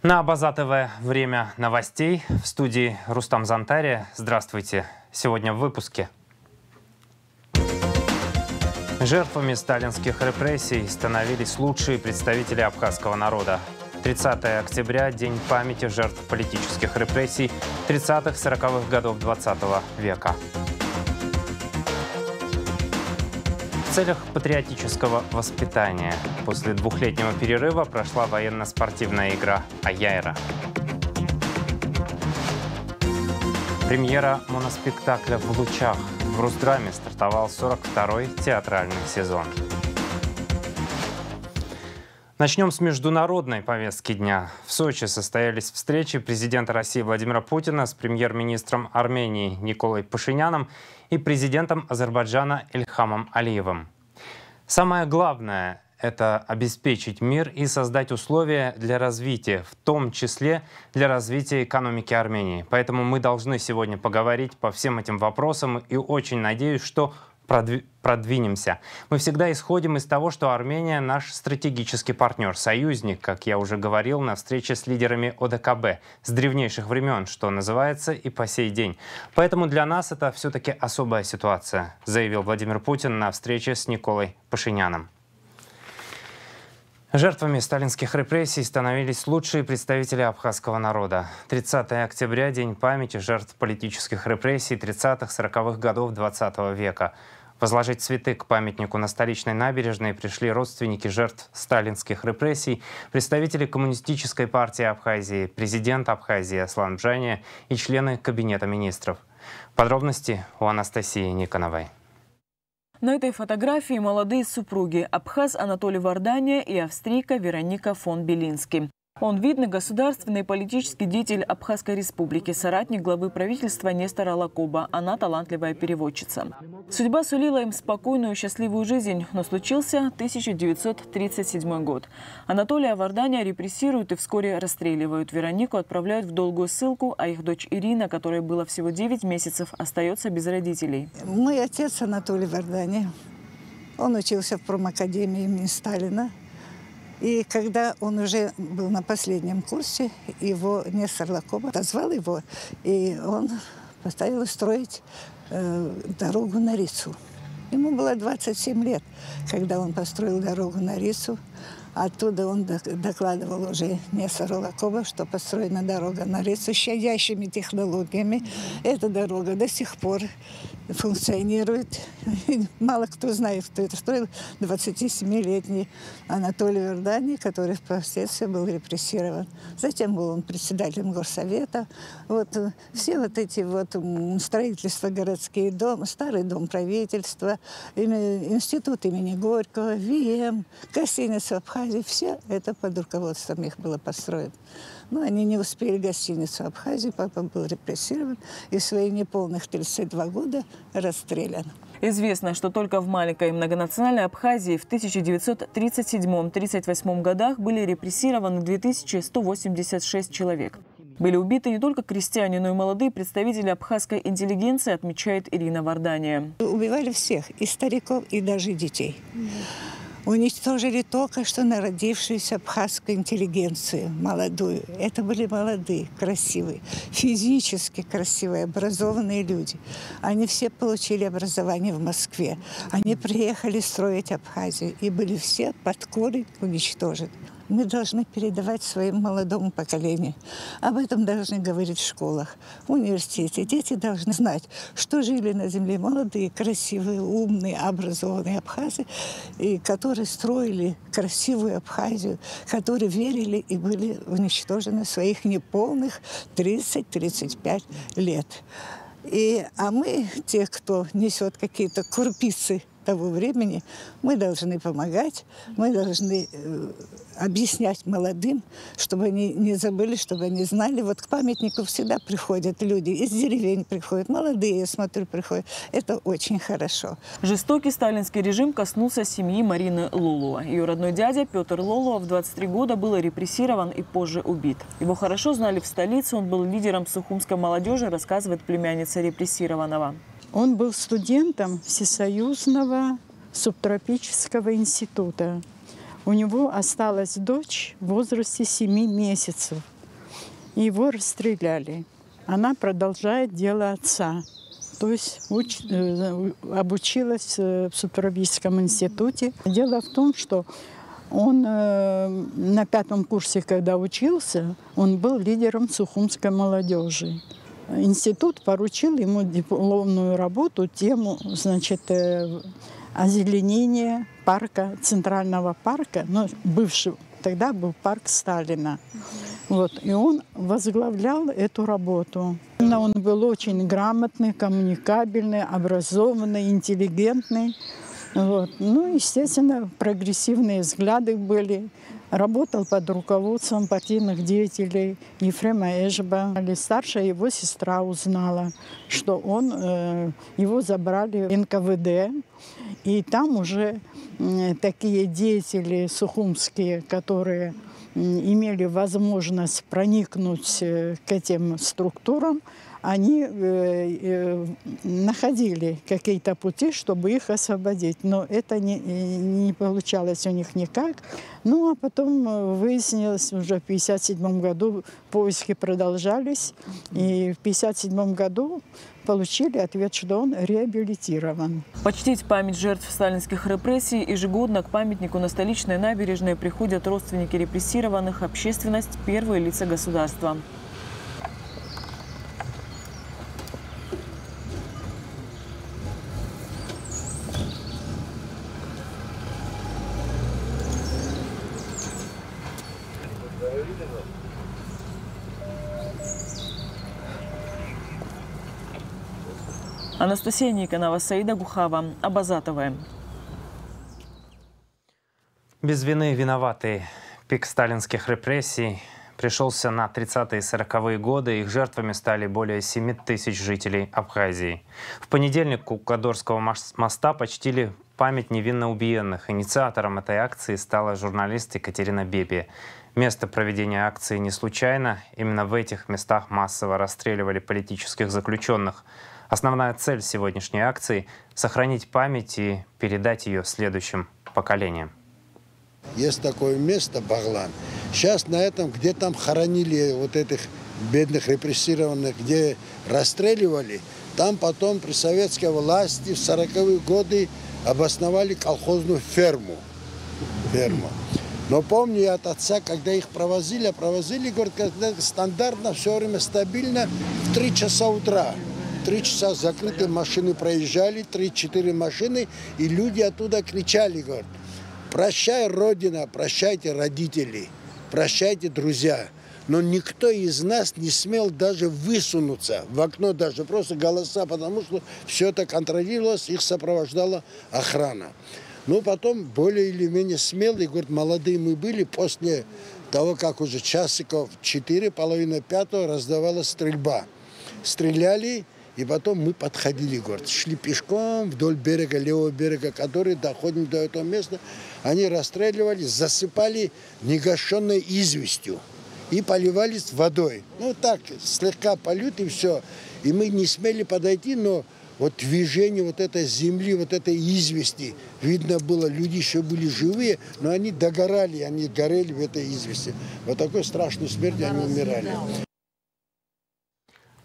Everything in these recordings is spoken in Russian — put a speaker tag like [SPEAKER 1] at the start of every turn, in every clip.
[SPEAKER 1] На Абаза ТВ время новостей. В студии Рустам Зантария. Здравствуйте. Сегодня в выпуске. Жертвами сталинских репрессий становились лучшие представители абхазского народа. 30 октября – День памяти жертв политических репрессий 30-40-х годов 20 века. В целях патриотического воспитания после двухлетнего перерыва прошла военно-спортивная игра «Аяйра». Премьера моноспектакля «В лучах». В Русдраме стартовал 42-й театральный сезон. Начнем с международной повестки дня. В Сочи состоялись встречи президента России Владимира Путина с премьер-министром Армении Николой Пашиняном и президентом Азербайджана Ильхамом Алиевым. Самое главное – это обеспечить мир и создать условия для развития, в том числе для развития экономики Армении. Поэтому мы должны сегодня поговорить по всем этим вопросам и очень надеюсь, что продвинемся. Мы всегда исходим из того, что Армения – наш стратегический партнер, союзник, как я уже говорил на встрече с лидерами ОДКБ, с древнейших времен, что называется, и по сей день. Поэтому для нас это все-таки особая ситуация, заявил Владимир Путин на встрече с Николой Пашиняном. Жертвами сталинских репрессий становились лучшие представители абхазского народа. 30 октября – День памяти жертв политических репрессий 30-40-х годов 20 века. Возложить цветы к памятнику на столичной набережной пришли родственники жертв сталинских репрессий, представители Коммунистической партии Абхазии, президент Абхазии Аслан Бжания и члены Кабинета министров. Подробности у Анастасии Никоновой.
[SPEAKER 2] На этой фотографии молодые супруги – абхаз Анатолий Вардания и австрийка Вероника фон Белински. Он видный государственный и политический деятель Абхазской республики, соратник главы правительства Нестора Лакоба. Она талантливая переводчица. Судьба сулила им спокойную и счастливую жизнь, но случился 1937 год. Анатолия Вардания репрессируют и вскоре расстреливают. Веронику отправляют в долгую ссылку, а их дочь Ирина, которой было всего 9 месяцев, остается без родителей.
[SPEAKER 3] Мой отец Анатолий Вардания. Он учился в промакадемии имени Сталина. И когда он уже был на последнем курсе, его Нестор Лакоба отозвал его, и он поставил строить дорогу на Рицу. Ему было 27 лет, когда он построил дорогу на Рицу. Оттуда он докладывал уже Нестору Лакоба, что построена дорога на Рицу с щадящими технологиями. Эта дорога до сих пор функционирует. Мало кто знает, кто это строил. 27-летний Анатолий Вардания, который впоследствии был репрессирован. Затем был он председателем горсовета. Вот все вот эти вот строительства городские дома, старый дом правительства, институт имени Горького, ВИЭМ, гостиница в Абхазии, все это под руководством их было построено. Но они не успели гостиницу Абхазии, папа был репрессирован и в свои неполных 32 года расстрелян.
[SPEAKER 2] Известно, что только в маленькой многонациональной Абхазии в 1937-1938 годах были репрессированы 2186 человек. Были убиты не только крестьяне, но и молодые представители абхазской интеллигенции, отмечает Ирина Вардания.
[SPEAKER 3] Убивали всех, и стариков, и даже детей. Уничтожили только что народившуюся абхазскую интеллигенцию, молодую. Это были молодые, красивые, физически красивые, образованные люди. Они все получили образование в Москве. Они приехали строить Абхазию и были все под корень уничтожены. Мы должны передавать своему молодому поколению. Об этом должны говорить в школах, в университете. Дети должны знать, что жили на земле молодые, красивые, умные, образованные абхазы, и которые строили красивую Абхазию, которые верили и были уничтожены в своих неполных 30-35 лет. А мы, те, кто несет какие-то крупицы того времени, мы должны помогать, мы должны объяснять молодым, чтобы они не забыли, чтобы они знали. Вот к памятнику всегда приходят люди, из деревень приходят, молодые, я смотрю, приходят. Это очень хорошо.
[SPEAKER 2] Жестокий сталинский режим коснулся семьи Марины Лолуа. Ее родной дядя Петр Лолуа в 23 года был репрессирован и позже убит. Его хорошо знали в столице, он был лидером сухумской молодежи, рассказывает племянница репрессированного.
[SPEAKER 4] Он был студентом Всесоюзного субтропического института. У него осталась дочь в возрасте 7 месяцев. и его расстреляли. Она продолжает дело отца. То есть обучилась в Супрубийском институте. Дело в том, что он на 5-м курсе, когда учился, он был лидером сухумской молодежи. Институт поручил ему дипломную работу, тему, значит, озеленения парка, центрального парка, ну, бывшего, тогда был парк Сталина. Вот, и он возглавлял эту работу. Он был очень грамотный, коммуникабельный, образованный, интеллигентный. Вот. Ну, естественно, прогрессивные взгляды были. Работал под руководством партийных деятелей Ефрема Эшба. Старшая его сестра узнала, что его забрали в НКВД. И там уже такие деятели сухумские, которые имели возможность проникнуть к этим структурам, они находили какие-то пути, чтобы их освободить. Но это не получалось у них никак. Ну, а потом выяснилось, уже в 1957 году поиски продолжались. И в 1957 году получили ответ, что он реабилитирован.
[SPEAKER 2] Почтить память жертв сталинских репрессий ежегодно к памятнику на Столичной набережной приходят родственники репрессированных, общественность, первые лица государства. Анастасия Никонова, Саида Гухава, Абазатовая.
[SPEAKER 1] Без вины виноватый. Пик сталинских репрессий пришелся на 30-е и 40-е годы. Их жертвами стали более 7 тысяч жителей Абхазии. В понедельник у Кадорского моста почтили память невинно убиенных. Инициатором этой акции стала журналист Екатерина Беби. Место проведения акции не случайно. Именно в этих местах массово расстреливали политических заключенных. Основная цель сегодняшней акции – сохранить память и передать ее следующим поколениям.
[SPEAKER 5] Есть такое место, Баглан. Сейчас на этом, где там хоронили вот этих бедных репрессированных, где расстреливали, там потом при советской власти в 40-е годы обосновали колхозную ферму. Но помню я от отца, когда их провозили, говорит, когда стандартно, все время стабильно, в 3 часа утра. 3 часа закрытые машины проезжали, 3-4 машины, и люди оттуда кричали, говорят, прощай, Родина, прощайте, родители, прощайте, друзья. Но никто из нас не смел даже высунуться в окно, даже просто голоса, потому что все это контролировалось, их сопровождала охрана. Ну, потом более или менее смелые, говорят, молодые мы были, после того, как уже часиков 4, половина 5 раздавалась стрельба. Стреляли. И потом мы подходили, говорят, шли пешком вдоль берега, левого берега, который доходим до этого места. Они расстреливали, засыпали негашенной известью и поливались водой. Ну так, слегка польют и все. И мы не смели подойти, но вот движение вот этой земли, вот этой извести, видно было, люди еще были живые, но они догорали, они горели в этой извести. Вот такой страшной смертью они умирали.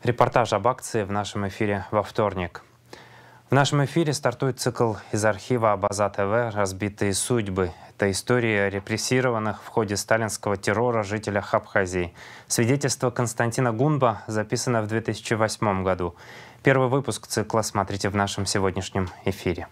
[SPEAKER 1] Репортаж об акции в нашем эфире во вторник. В нашем эфире стартует цикл из архива Абаза ТВ «Разбитые судьбы». Это история репрессированных в ходе сталинского террора жителях Абхазии. Свидетельство Константина Гунба записано в 2008 году. Первый выпуск цикла смотрите в нашем сегодняшнем эфире.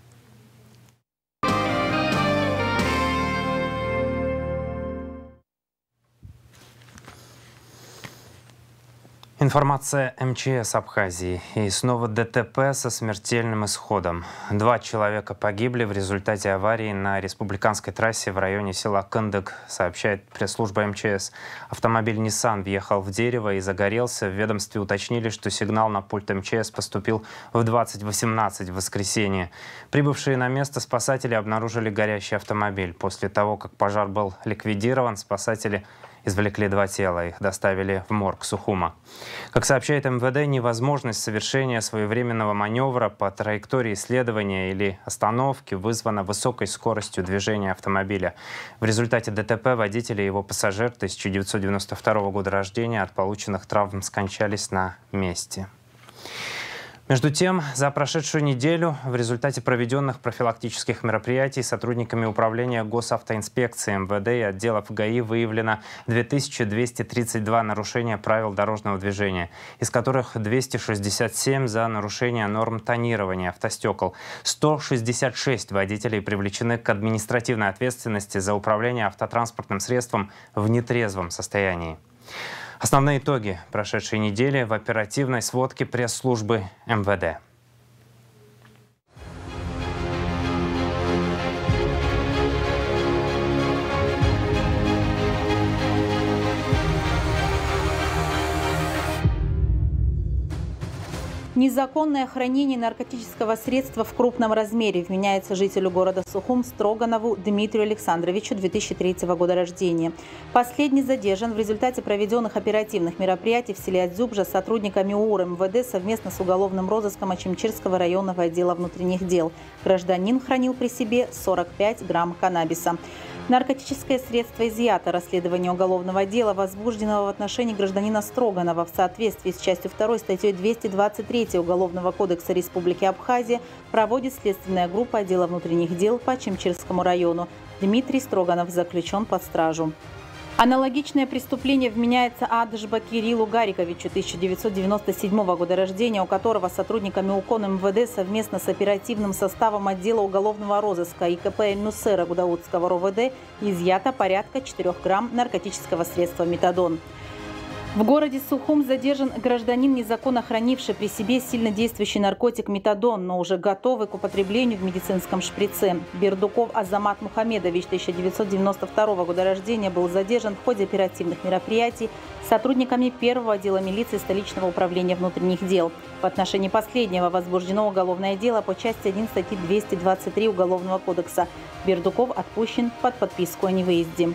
[SPEAKER 1] Информация МЧС Абхазии. И снова ДТП со смертельным исходом. 2 человека погибли в результате аварии на республиканской трассе в районе села Кындык, сообщает пресс-служба МЧС. Автомобиль Nissan въехал в дерево и загорелся. В ведомстве уточнили, что сигнал на пульт МЧС поступил в 20:18 в воскресенье. Прибывшие на место спасатели обнаружили горящий автомобиль. После того, как пожар был ликвидирован, спасатели Извлекли 2 тела, их доставили в морг Сухума. Как сообщает МВД, невозможность совершения своевременного маневра по траектории следования или остановки вызвана высокой скоростью движения автомобиля. В результате ДТП водитель и его пассажир 1992 года рождения от полученных травм скончались на месте. Между тем, за прошедшую неделю в результате проведенных профилактических мероприятий сотрудниками управления госавтоинспекции МВД и отделов ГАИ выявлено 2232 нарушения правил дорожного движения, из которых 267 за нарушение норм тонирования автостекол. 166 водителей привлечены к административной ответственности за управление автотранспортным средством в нетрезвом состоянии. Основные итоги прошедшей недели в оперативной сводке пресс-службы МВД.
[SPEAKER 6] Незаконное хранение наркотического средства в крупном размере вменяется жителю города Сухум Строганову Дмитрию Александровичу 2003 года рождения. Последний задержан в результате проведенных оперативных мероприятий в селе Адзюбжа сотрудниками УР МВД совместно с уголовным розыском Ачимчирского районного отдела внутренних дел. Гражданин хранил при себе 45 грамм каннабиса. Наркотическое средство изъято. Расследование уголовного дела, возбужденного в отношении гражданина Строганова в соответствии с частью 2 статьей 223 Уголовного кодекса Республики Абхазия, проводит следственная группа отдела внутренних дел по Ачимчирскому району. Дмитрий Строганов заключен под стражу. Аналогичное преступление вменяется Адышба Кириллу Гариковичу 1997 года рождения, у которого сотрудниками УКОН МВД совместно с оперативным составом отдела уголовного розыска ИКП Эльнусера Гудаутского РОВД изъято порядка 4 грамм наркотического средства метадон. В городе Сухум задержан гражданин, незаконно хранивший при себе сильнодействующий наркотик метадон, но уже готовый к употреблению в медицинском шприце. Бердуков Азамат Мухамедович 1992 года рождения был задержан в ходе оперативных мероприятий сотрудниками 1-го отдела милиции столичного управления внутренних дел. В отношении последнего возбуждено уголовное дело по части 1 статьи 223 Уголовного кодекса. Бердуков отпущен под подписку о невыезде.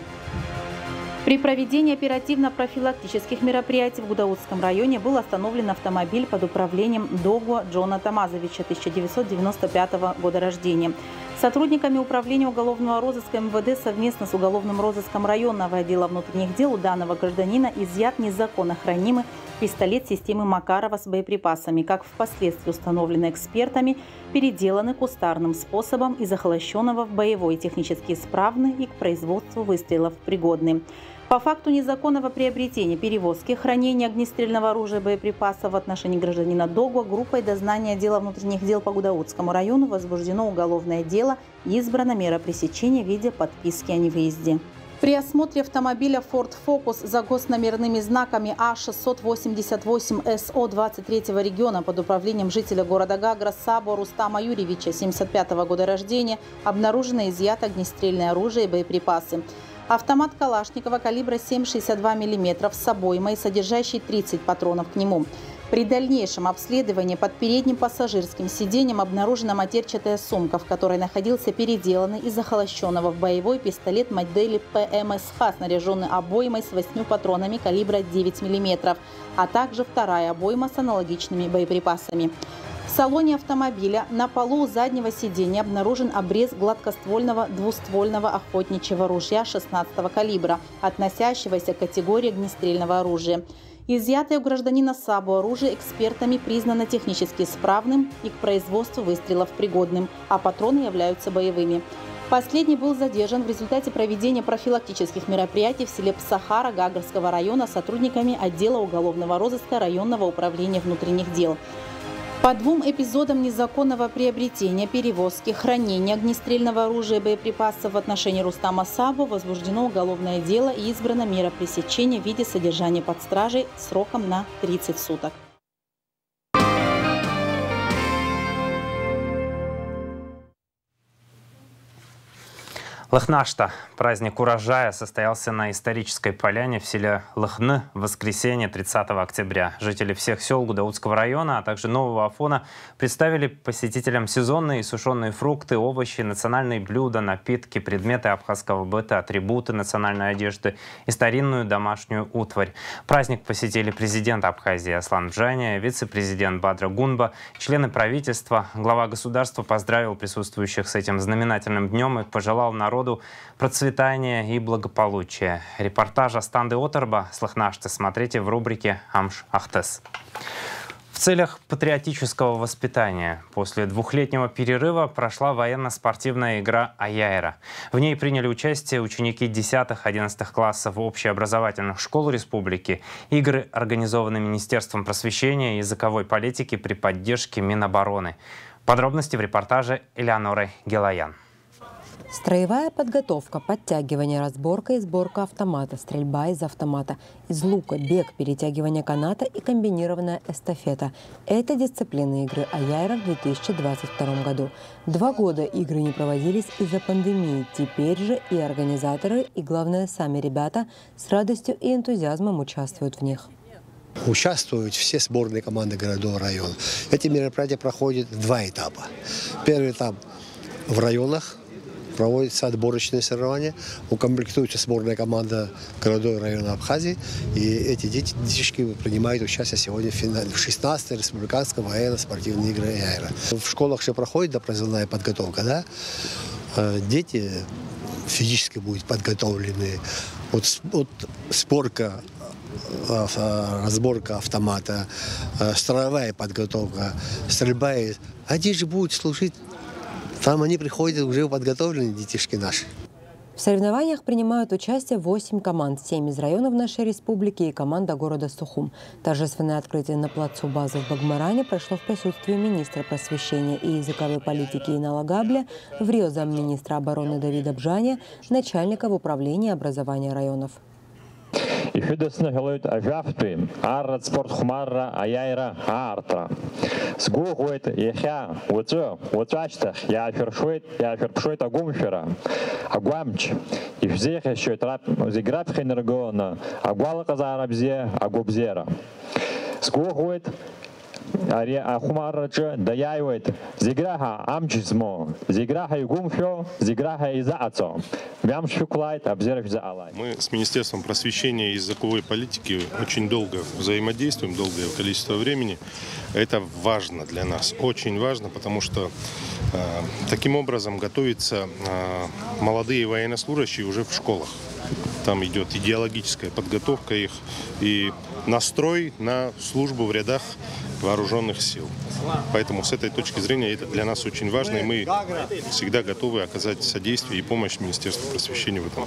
[SPEAKER 6] При проведении оперативно-профилактических мероприятий в Гудаутском районе был остановлен автомобиль под управлением Догуа Джона Тамазовича 1995 года рождения. Сотрудниками управления уголовного розыска МВД совместно с уголовным розыском районного отдела внутренних дел у данного гражданина изъят незаконно хранимый пистолет системы Макарова с боеприпасами, как впоследствии установлено экспертами, переделанный кустарным способом и захолощенного в боевой, технически исправный и к производству выстрелов пригодный. По факту незаконного приобретения, перевозки, хранения огнестрельного оружия и боеприпасов в отношении гражданина Догуа группой дознания отдела внутренних дел по Гудаутскому району возбуждено уголовное дело и избрана мера пресечения в виде подписки о невыезде. При осмотре автомобиля Ford Focus за госномерными знаками А688 СО 23-го региона под управлением жителя города Гагра Сабо Рустама Юрьевича 1975 года рождения обнаружено изъято огнестрельное оружие и боеприпасы. Автомат Калашникова калибра 7,62 мм с обоймой, содержащей 30 патронов к нему. При дальнейшем обследовании под передним пассажирским сиденьем обнаружена матерчатая сумка, в которой находился переделанный и захолощенного в боевой пистолет модели ПМСХ, снаряженный обоймой с 8 патронами калибра 9 мм, а также вторая обойма с аналогичными боеприпасами. В салоне автомобиля на полу у заднего сиденья обнаружен обрез гладкоствольного двуствольного охотничьего ружья 16-го калибра, относящегося к категории огнестрельного оружия. Изъятое у гражданина Сабо оружие экспертами признано технически исправным и к производству выстрелов пригодным, а патроны являются боевыми. Последний был задержан в результате проведения профилактических мероприятий в селе Псахара Гагарского района сотрудниками отдела уголовного розыска районного управления внутренних дел. По 2 эпизодам незаконного приобретения, перевозки, хранения огнестрельного оружия и боеприпасов в отношении Рустама Сабо возбуждено уголовное дело и избрана мера пресечения в виде содержания под стражей сроком на 30 суток.
[SPEAKER 1] Лыхнашта. Праздник урожая состоялся на исторической поляне в селе Лыхны в воскресенье 30 октября. Жители всех сел Гудаутского района, а также Нового Афона представили посетителям сезонные сушеные фрукты, овощи, национальные блюда, напитки, предметы абхазского быта, атрибуты национальной одежды и старинную домашнюю утварь. Праздник посетили президент Абхазии Аслан Бжаня, вице-президент Бадра Гунба, члены правительства. Глава государства поздравил присутствующих с этим знаменательным днем и пожелал народу процветания и благополучия. Репортаж Астанды Оторба с Лыхнашты смотрите в рубрике «Амш Ахтес». В целях патриотического воспитания после двухлетнего перерыва прошла военно-спортивная игра «Аяйра». В ней приняли участие ученики 10-11 классов общеобразовательных школ республики. Игры организованы Министерством просвещения и языковой политики при поддержке Минобороны. Подробности в репортаже Элеоноры Гелаян.
[SPEAKER 7] Строевая подготовка, подтягивание, разборка и сборка автомата, стрельба из автомата, из лука, бег, перетягивание каната и комбинированная эстафета – это дисциплины игры «Аяйра» в 2022 году. 2 года игры не проводились из-за пандемии. Теперь же и организаторы, и, главное, сами ребята с радостью и энтузиазмом участвуют в них.
[SPEAKER 8] Участвуют все сборные команды городов и районов. Эти мероприятия проходят в 2 этапа. Первый этап в районах. Проводятся отборочные соревнования, укомплектуется сборная команда городов и района Абхазии, и эти детишки принимают участие сегодня в финале, в 16-й республиканской военно-спортивной игре «Аяйра». В школах же проходит допризывная подготовка, да? Дети физически будут подготовлены, сборка, разборка автомата, строевая подготовка, стрельба, они же будут служить. Там они приходят уже подготовленные детишки наши.
[SPEAKER 7] В соревнованиях принимают участие 8 команд, 7 из районов нашей республики и команда города Сухум. Торжественное открытие на плацу базы в Багмаране прошло в присутствии министра просвещения и языковой политики Инала Габля, в Рио замминистра обороны Давида Бжаня, начальника управления образования районов.
[SPEAKER 9] Ихдесны гелают ажафтуем, аррат спорт хумарра, аяйра, артра. Сгугует ехя, уцачтах, я ферпшует агумфера, агуамч. И всех еще зиграб хенергона, агуала казарабзе, агубзера. Сгугует Ахумарача даяет зиграха амчизмо, зиграха игумфё, зиграха изаацо. Вямшуклайт обзерах за алай.
[SPEAKER 10] Мы с Министерством просвещения и языковой политики очень долго взаимодействуем, долгое количество времени. Это важно для нас, очень важно, потому что таким образом готовятся молодые военнослужащие уже в школах. Там идет идеологическая подготовка их и настрой на службу в рядах вооруженных сил. Поэтому с этой точки зрения это для нас очень важно, и мы всегда готовы оказать содействие и помощь Министерству просвещения в этом.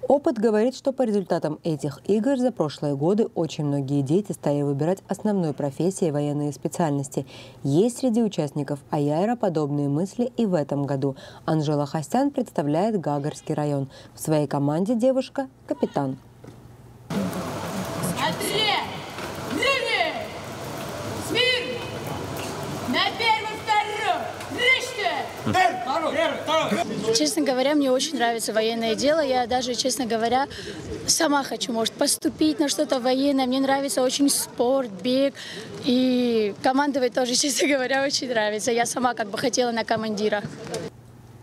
[SPEAKER 7] Опыт говорит, что по результатам этих игр за прошлые годы очень многие дети стали выбирать основной профессией военные специальности. Есть среди участников «Аяйра» подобные мысли и в этом году. Анжела Хастян представляет Гагарский район. В своей команде девушка – капитан.
[SPEAKER 11] Честно говоря, мне очень нравится военное дело. Я даже, честно говоря, сама хочу, может, поступить на что-то военное. Мне нравится очень спорт, бег. И командовать тоже, честно говоря, очень нравится. Я сама как бы хотела на командира.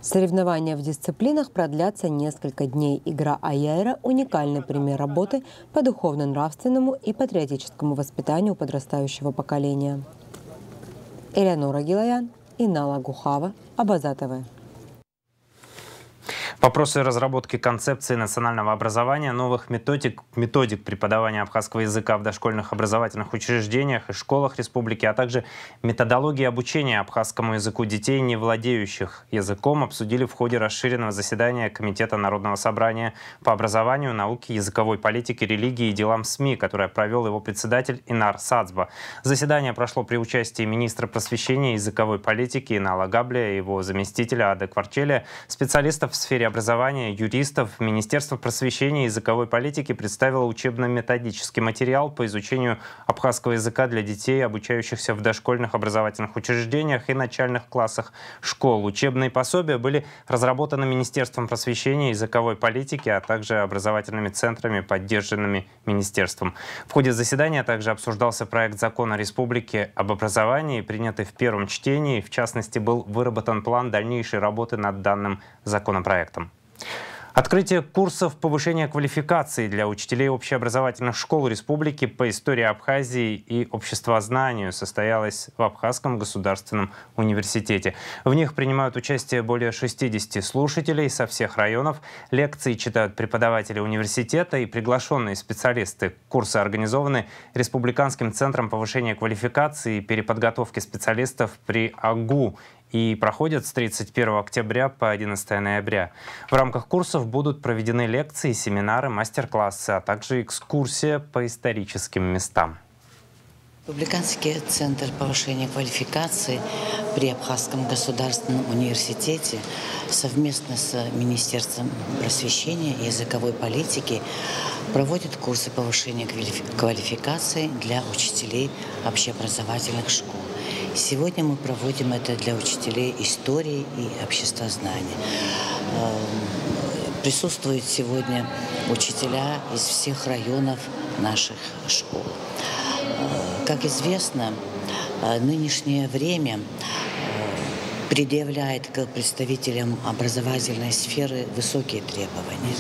[SPEAKER 7] Соревнования в дисциплинах продлятся несколько дней. Игра «Аяйра» – уникальный пример работы по духовно-нравственному и патриотическому воспитанию подрастающего поколения. Элеонора Гелаян, Инала Гухава, Абаза ТВ.
[SPEAKER 1] Вопросы разработки концепции национального образования, новых методик преподавания абхазского языка в дошкольных образовательных учреждениях и школах республики, а также методологии обучения абхазскому языку детей, не владеющих языком, обсудили в ходе расширенного заседания Комитета Народного собрания по образованию, науке, языковой политике, религии и делам СМИ, которое провел его председатель Инар Сацба. Заседание прошло при участии министра просвещения и языковой политики Инала Габля, его заместителя Ады Кварчеля, специалистов в сфере образования образования, юристов, Министерство просвещения и языковой политики представило учебно-методический материал по изучению абхазского языка для детей, обучающихся в дошкольных образовательных учреждениях и начальных классах школ. Учебные пособия были разработаны Министерством просвещения и языковой политики, а также образовательными центрами, поддержанными министерством. В ходе заседания также обсуждался проект закона республики об образовании, принятый в первом чтении. В частности, был выработан план дальнейшей работы над данным законопроектом. Открытие курсов повышения квалификации для учителей общеобразовательных школ республики по истории Абхазии и обществознанию состоялось в Абхазском государственном университете. В них принимают участие более 60 слушателей со всех районов. Лекции читают преподаватели университета и приглашенные специалисты. Курсы организованы Республиканским центром повышения квалификации и переподготовки специалистов при АГУ и проходят с 31 октября по 11 ноября. В рамках курсов будут проведены лекции, семинары, мастер-классы, а также экскурсия по историческим местам.
[SPEAKER 12] Республиканский центр повышения квалификации при Абхазском государственном университете совместно с Министерством просвещения и языковой политики проводит курсы повышения квалификации для учителей общеобразовательных школ. Сегодня мы проводим это для учителей истории и обществознания. Присутствуют сегодня учителя из всех районов наших школ. Как известно, нынешнее время предъявляет к представителям образовательной сферы высокие требования.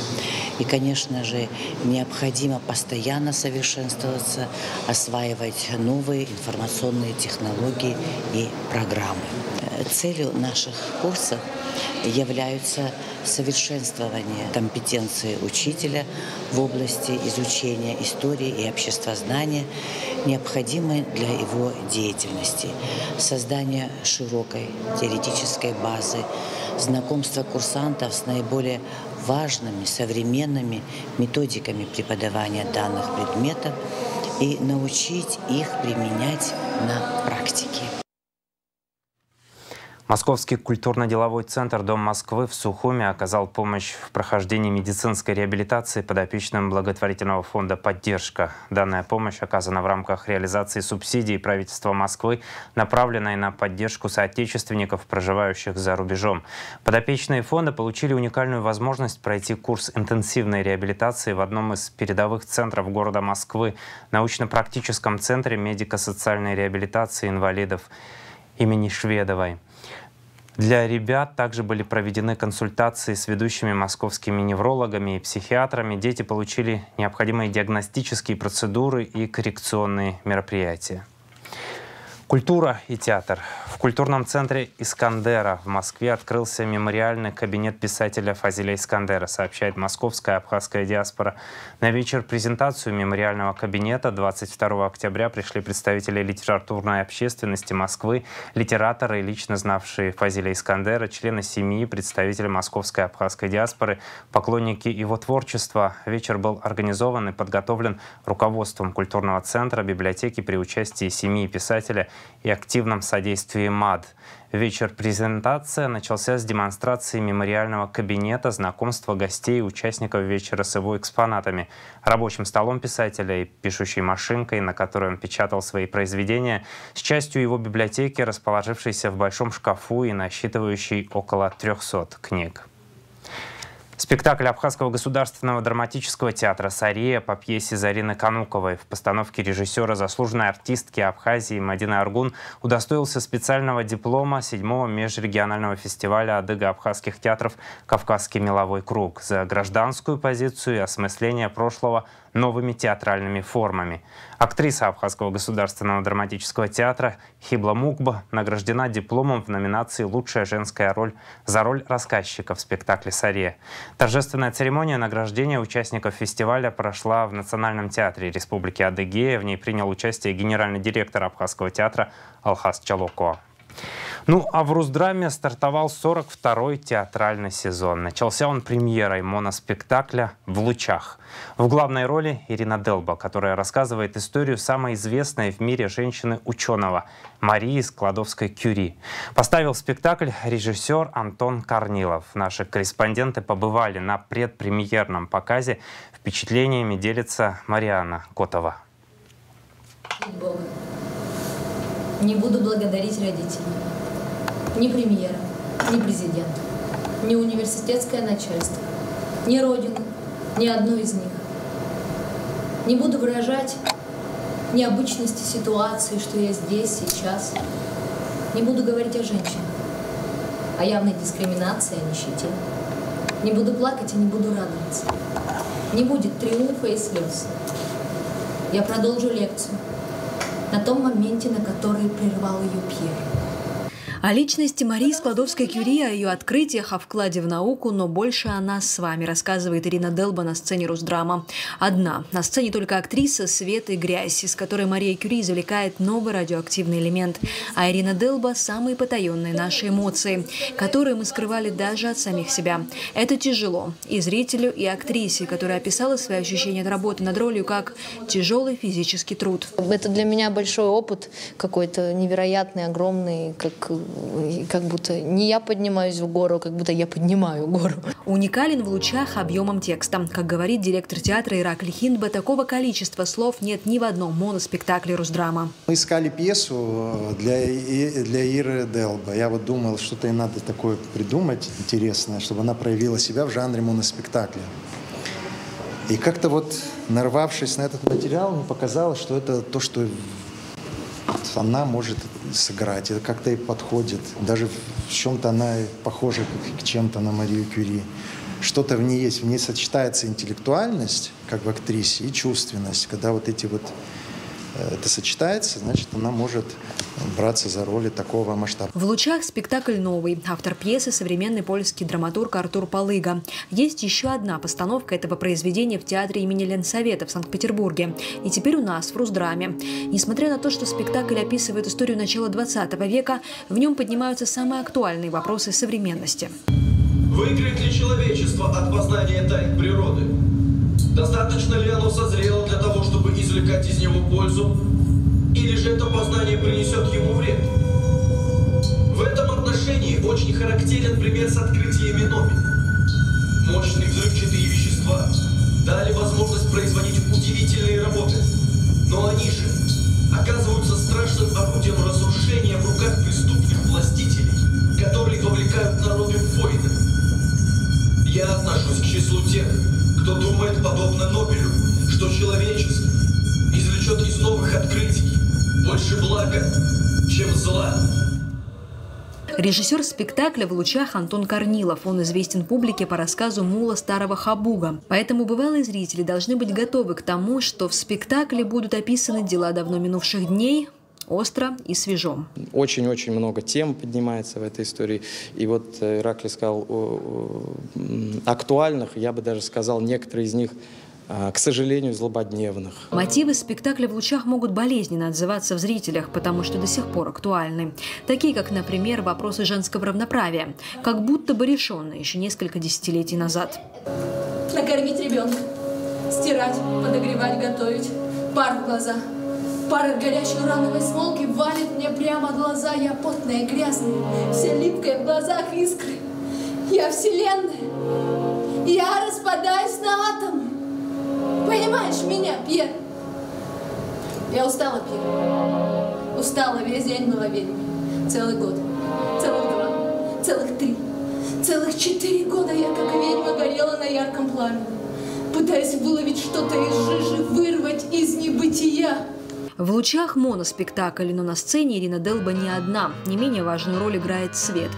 [SPEAKER 12] И, конечно же, необходимо постоянно совершенствоваться, осваивать новые информационные технологии и программы. Целью наших курсов являются совершенствование компетенции учителя в области изучения истории и обществознания, необходимой для его деятельности, создание широкой теоретической базы, знакомство курсантов с наиболее важными современными методиками преподавания данных предметов и научить их применять на практике.
[SPEAKER 1] Московский культурно-деловой центр «Дом Москвы» в Сухуме оказал помощь в прохождении медицинской реабилитации подопечным благотворительного фонда «Поддержка». Данная помощь оказана в рамках реализации субсидий правительства Москвы, направленной на поддержку соотечественников, проживающих за рубежом. Подопечные фонда получили уникальную возможность пройти курс интенсивной реабилитации в одном из передовых центров города Москвы, научно-практическом центре медико-социальной реабилитации инвалидов имени Шведовой. Для ребят также были проведены консультации с ведущими московскими неврологами и психиатрами. Дети получили необходимые диагностические процедуры и коррекционные мероприятия. Культура и театр. В культурном центре «Искандера» в Москве открылся мемориальный кабинет писателя Фазиля Искандера, сообщает московская абхазская диаспора. На вечер-презентацию мемориального кабинета 22 октября пришли представители литературной общественности Москвы, литераторы, лично знавшие Фазиля Искандера, члены семьи, представители московской абхазской диаспоры, поклонники его творчества. Вечер был организован и подготовлен руководством культурного центра, библиотеки при участии семьи писателя и активном содействии МАД. Вечер-презентация начался с демонстрации мемориального кабинета, знакомства гостей и участников вечера с его экспонатами, рабочим столом писателя и пишущей машинкой, на которой он печатал свои произведения, с частью его библиотеки, расположившейся в большом шкафу и насчитывающей около 300 книг. Спектакль Абхазского государственного драматического театра «Сария» по пьесе Зарины Кануковой в постановке режиссера, заслуженной артистки Абхазии Мадины Аргун удостоился специального диплома 7-го межрегионального фестиваля адыго-абхазских театров «Кавказский меловой круг» за гражданскую позицию и осмысление прошлого новыми театральными формами. Актриса Абхазского государственного драматического театра Хибла Мукба награждена дипломом в номинации «Лучшая женская роль» за роль рассказчика в спектакле «Сария». Торжественная церемония награждения участников фестиваля прошла в Национальном театре Республики Адыгея. В ней принял участие генеральный директор Абхазского театра Алхас Чалокова. Ну, а в Русдраме стартовал 42-й театральный сезон. Начался он премьерой моноспектакля «В лучах». В главной роли Ирина Делба, которая рассказывает историю самой известной в мире женщины-ученого Марии Складовской-Кюри. Поставил спектакль режиссер Антон Корнилов. Наши корреспонденты побывали на предпремьерном показе. Впечатлениями делится Марианна Котова.
[SPEAKER 13] Бога. Не буду благодарить родителей. Ни премьера, ни президент, ни университетское начальство, ни родину, ни одну из них. Не буду выражать необычности ситуации, что я здесь, сейчас. Не буду говорить о женщинах, о явной дискриминации, о нищете. Не буду плакать и не буду радоваться. Не будет триумфа и слез. Я продолжу лекцию на том моменте, на который прервал ее Пьер.
[SPEAKER 14] О личности Марии Складовской-Кюри, о ее открытиях, о вкладе в науку, но больше о нас с вами, рассказывает Ирина Делба на сцене Русдрама. Одна. На сцене только актриса, свет и грязь, из которой Мария Кюри извлекает новый радиоактивный элемент. А Ирина Делба – самые потаенные наши эмоции, которые мы скрывали даже от самих себя. Это тяжело. И зрителю, и актрисе, которая описала свои ощущения от работы над ролью как тяжелый физический труд.
[SPEAKER 13] Это для меня большой опыт, какой-то невероятный, огромный, как будто не я поднимаюсь в гору, как будто я поднимаю гору.
[SPEAKER 14] Уникален в лучах объемом текста. Как говорит директор театра Ираклий Хиндба, такого количества слов нет ни в одном моноспектакле Русдрама.
[SPEAKER 15] Мы искали пьесу для Иры Делба. Я вот думал, что-то ей надо такое придумать интересное, чтобы она проявила себя в жанре моноспектакля. И как-то вот, нарвавшись на этот материал, мне показалось, что это то, что она может сыграть, это как-то ей подходит. Даже в чем-то она похожа к чем-то на Марию Кюри. Что-то в ней есть, в ней сочетается интеллектуальность, как в актрисе, и чувственность. Когда вот эти вот это сочетается, значит, она может браться за роли такого масштаба.
[SPEAKER 14] В лучах спектакль новый. Автор пьесы – современный польский драматург Артур Палыга. Есть еще одна постановка этого произведения в театре имени Ленсовета в Санкт-Петербурге. И теперь у нас, в Русдраме. Несмотря на то, что спектакль описывает историю начала 20 века, в нем поднимаются самые актуальные вопросы современности.
[SPEAKER 16] Выиграет ли человечество от познания тайн природы? Достаточно ли оно созрело для того, чтобы извлекать из него пользу? Или же это познание принесет ему вред? В этом отношении очень характерен пример с открытиями Нобеля. Мощные взрывчатые вещества дали возможность производить удивительные работы. Но они же оказываются страшным орудием разрушения в руках преступных властителей, которые вовлекают народы в войны. Я отношусь к числу тех, кто думает, подобно Нобелю, что человечество извлечет из новых открытий больше блага, чем зла.
[SPEAKER 14] Режиссер спектакля «В лучах» Антон Корнилов. Он известен публике по рассказу «Мула старого Хабуга». Поэтому бывалые зрители должны быть готовы к тому, что в спектакле будут описаны дела давно минувших дней, остро и свежо.
[SPEAKER 17] Очень-очень много тем поднимается в этой истории. И вот Ираклий сказал актуальных, я бы даже сказал, некоторые из них, к сожалению, злободневных.
[SPEAKER 14] Мотивы спектакля «В лучах» могут болезненно отзываться в зрителях, потому что до сих пор актуальны. Такие, как, например, вопросы женского равноправия, как будто бы решенные еще несколько десятилетий назад.
[SPEAKER 18] Накормить ребенка, стирать, подогревать, готовить, пар в глаза. Пар от горячей урановой смолки валит мне прямо в глаза. Я потная и грязная, вся липкая, в глазах искры. Я вселенная, я распадаюсь на атомы. Понимаешь меня, Пьер? Я устала, Пьер. Устала, весь день была ведьмой. Целый год, целых 2, целых 3, целых 4 года я, как ведьма, горела на ярком пламени, пытаясь выловить что-то из жижи, вырвать из небытия.
[SPEAKER 14] В лучах моноспектакль, но на сцене Ирина Делба не одна. Не менее важную роль играет свет.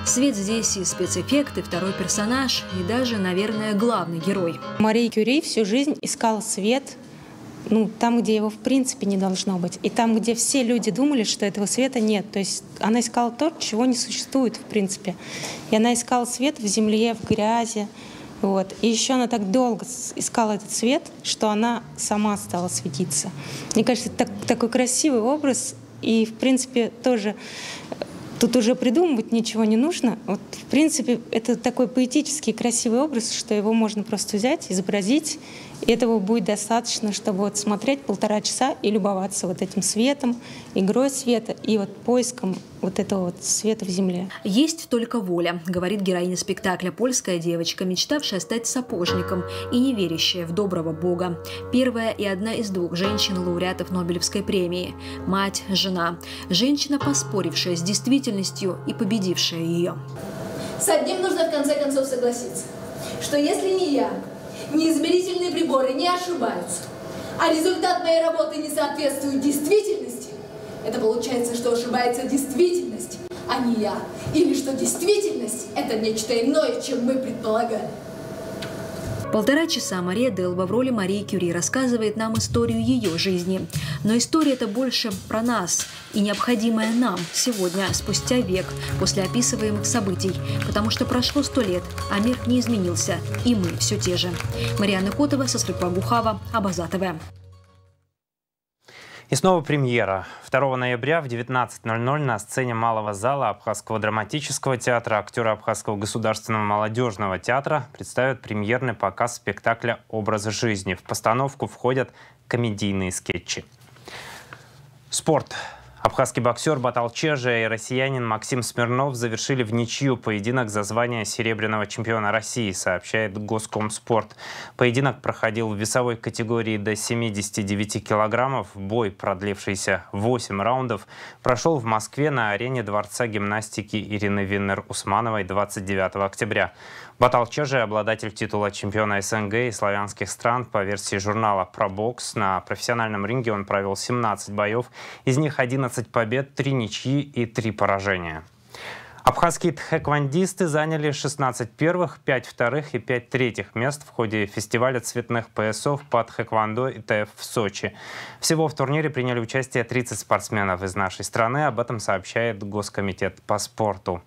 [SPEAKER 14] Свет здесь и спецэффекты, второй персонаж, и даже, наверное, главный герой.
[SPEAKER 19] Мария Кюри всю жизнь искала свет, там, где его в принципе не должно быть. И там, где все люди думали, что этого света нет. То есть она искала то, чего не существует в принципе. И она искала свет в земле, в грязи. Вот. И еще она так долго искала этот свет, что она сама стала светиться. Мне кажется, это такой красивый образ. И, в принципе, тоже Тут уже придумывать ничего не нужно. Вот, в принципе, это такой поэтический, красивый образ, что его можно просто взять, изобразить. И этого будет достаточно, чтобы вот смотреть 1,5 часа и любоваться вот этим светом, игрой света и вот поиском вот этого вот света в земле.
[SPEAKER 14] «Есть только воля», — говорит героиня спектакля, польская девочка, мечтавшая стать сапожником и не верящая в доброго Бога. Первая и одна из 2 женщин-лауреатов Нобелевской премии. Мать, жена. Женщина, поспорившая с действительностью и победившая ее.
[SPEAKER 18] С одним нужно в конце концов согласиться, что если не я, ни измерительные приборы не ошибаются, а результат моей работы не соответствует действительности, это получается, что ошибается действительность, а не я. Или что действительность – это нечто иное, чем мы предполагали.
[SPEAKER 14] 1,5 часа Мария Делба в роли Марии Кюри рассказывает нам историю ее жизни. Но история это больше про нас и необходимая нам сегодня, спустя век, после описываемых событий. Потому что прошло 100 лет, а мир не изменился, и мы все те же. Марьяна Котова, Сосрыква Бухава, Абазатова.
[SPEAKER 1] И снова премьера. 2 ноября в 19:00 на сцене Малого зала Абхазского драматического театра актеры Абхазского государственного молодежного театра представят премьерный показ спектакля «Образы жизни». В постановку входят комедийные скетчи. Спорт. Абхазский боксер Батал Чежа и россиянин Максим Смирнов завершили в ничью поединок за звание серебряного чемпиона России, сообщает Госкомспорт. Поединок проходил в весовой категории до 79 килограммов. Бой, продлившийся 8 раундов, прошел в Москве на арене Дворца гимнастики Ирины Виннер-Усмановой 29 октября. Батал Чежа, обладатель титула чемпиона СНГ и славянских стран по версии журнала «Пробокс». На профессиональном ринге он провел 17 боев, из них 11 побед, 3 ничьи и 3 поражения. Абхазские тхэквондисты заняли 16 первых, 5 вторых и 5 третьих мест в ходе фестиваля цветных поясов по тхэквондо ИТФ в Сочи. Всего в турнире приняли участие 30 спортсменов из нашей страны. Об этом сообщает Госкомитет по спорту.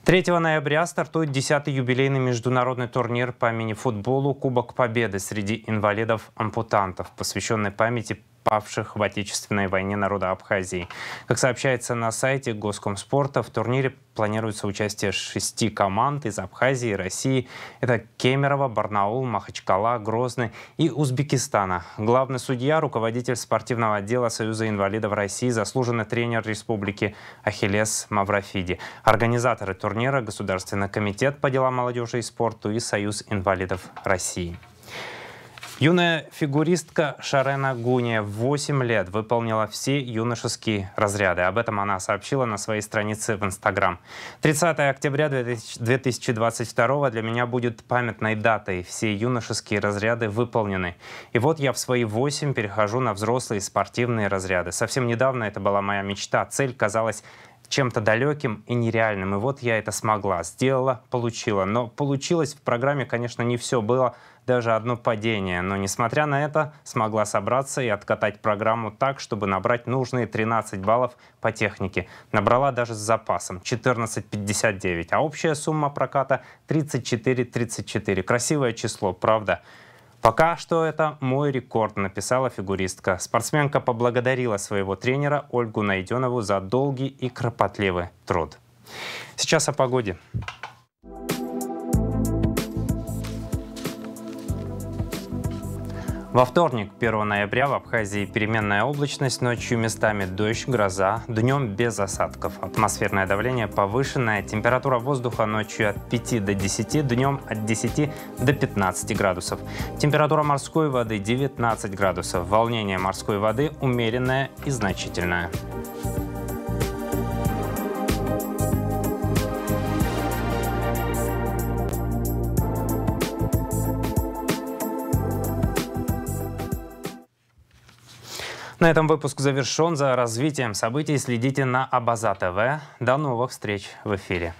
[SPEAKER 1] 3 ноября стартует 10-й юбилейный международный турнир по мини-футболу «Кубок Победы» среди инвалидов-ампутантов, посвященный памяти павших в Отечественной войне народа Абхазии. Как сообщается на сайте Госкомспорта, в турнире планируется участие 6 команд из Абхазии и России. Это Кемерово, Барнаул, Махачкала, Грозный и Узбекистана. Главный судья, руководитель спортивного отдела Союза инвалидов России, заслуженный тренер республики Ахиллес Маврофиди. Организаторы турнира – Государственный комитет по делам молодежи и спорту и Союз инвалидов России. Юная фигуристка Шарена Гуния в 8 лет выполнила все юношеские разряды. Об этом она сообщила на своей странице в Инстаграм. 30 октября 2022 для меня будет памятной датой. Все юношеские разряды выполнены. И вот я в свои 8 перехожу на взрослые спортивные разряды. Совсем недавно это была моя мечта. Цель казалась чем-то далеким и нереальным. И вот я это смогла. Сделала, получила. Но получилось в программе, конечно, не все. Было даже одно падение. Но, несмотря на это, смогла собраться и откатать программу так, чтобы набрать нужные 13 баллов по технике. Набрала даже с запасом 14,59. А общая сумма проката 34,34. Красивое число, правда? Пока что это мой рекорд, написала фигуристка. Спортсменка поблагодарила своего тренера Ольгу Найденову за долгий и кропотливый труд. Сейчас о погоде. Во вторник, 1 ноября, в Абхазии переменная облачность, ночью местами дождь, гроза, днем без осадков. Атмосферное давление повышенное, температура воздуха ночью от 5 до 10, днем от 10 до 15 градусов. Температура морской воды 19 градусов, волнение морской воды умеренное и значительное. На этом выпуск завершен. За развитием событий следите на Абаза ТВ. До новых встреч в эфире.